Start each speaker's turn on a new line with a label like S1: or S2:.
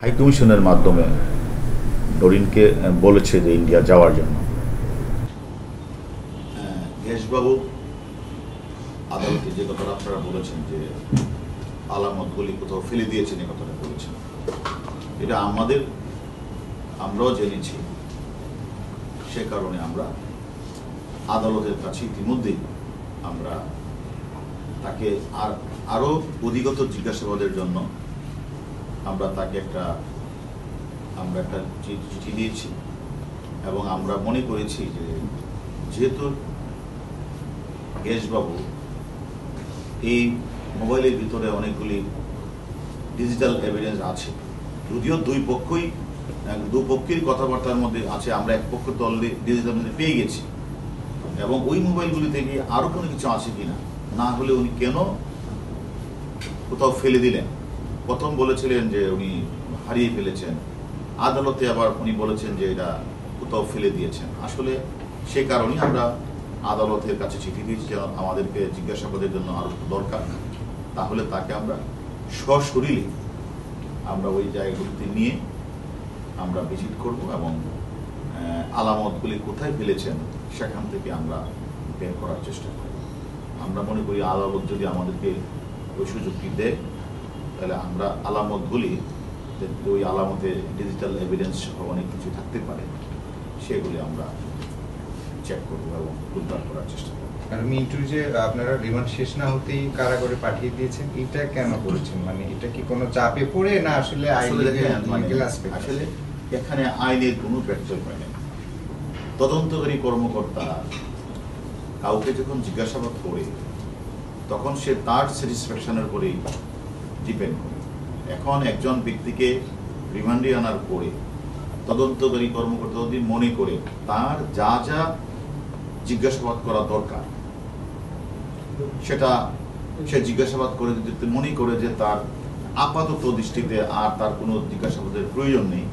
S1: হাইকমিশনের মাধ্যমে নরিনকে বলেছে যে ইন্ডিয়া যাওয়ার জন্য।
S2: দেশবাবু আদালতে যে কথাটা আপনারা বলেছেন যে আলামতগুলি কোথাও ফেলে দিয়েছেন, এই কথাটা বলেছেন, এটা আমরাও জেনেছি। সে কারণে আমরা আদালতের কাছে ইতিমধ্যেই আমরা তাকে আরো অধিগত জিজ্ঞাসাবাদের জন্য আমরা তাকে একটা চিঠি দিয়েছি এবং আমরা মনে করেছি যে যেহেতু দেশবাবু এই মোবাইলের ভিতরে অনেকগুলি ডিজিটাল এভিডেন্স আছে, যদিও দুই পক্ষের কথাবার্তার মধ্যে আছে, আমরা এক পক্ষ তো অলরেডি ডিজিটাল মধ্যে পেয়ে গেছি, এবং ওই মোবাইলগুলি থেকে আরো কোনো কিছু আছে কিনা, না হলে উনি কেন কোথাও ফেলে দিলেন। প্রথম বলেছিলেন যে উনি হারিয়ে ফেলেছেন, আদালতে আবার উনি বলেছেন যে এটা কোথাও ফেলে দিয়েছেন। আসলে সে কারণেই আমরা আদালতের কাছে চিঠি দিয়েছি যে আমাদেরকে জিজ্ঞাসাবাদের জন্য আরো দরকার, তাহলে তাকে আমরা সশরীরে আমরা ওই জায়গাগুলিতে নিয়ে আমরা ভিজিট করব এবং আলামতগুলি কোথায় ফেলেছেন সেখান থেকে আমরা বের করার চেষ্টা করব। আমরা মনে করি আদালত যদি আমাদেরকে ওই সুযোগটি দেয়, তাহলে আমরা আলামতগুলি, ওই আলামতে ডিজিটাল এভিডেন্স সহ অনেক কিছু থাকতে পারে, সেগুলি আমরা চেক করবো এবং উদ্ধার করার চেষ্টা করবো।
S3: আর মিন্টু যে আপনারা রিমান্ড শেষ না হতেই কারাগারে পাঠিয়ে দিয়েছেন, এটা কেন করেছেন? মানে এটা কি কোনো চাপে পড়ে, না আসলে
S2: আসলে এখানে আইনের কোনো ব্যত্যয় হয় না। তদন্তকারী কর্মকর্তা কাউকে যখন জিজ্ঞাসাবাদ করে তখন সে তার স্যাটিসফ্যাকশনের উপরেই ডিপেন্ড করে। এখন একজন ব্যক্তিকে রিমান্ডে আনার পরে তদন্তকারী কর্মকর্তা যদি মনে করে তার যা যা জিজ্ঞাসাবাদ করা দরকার সেটা সে জিজ্ঞাসাবাদ করে, যদি মনে করে যে তার আপাতত দৃষ্টিতে আর তার কোনো জিজ্ঞাসাবাদের প্রয়োজন নেই,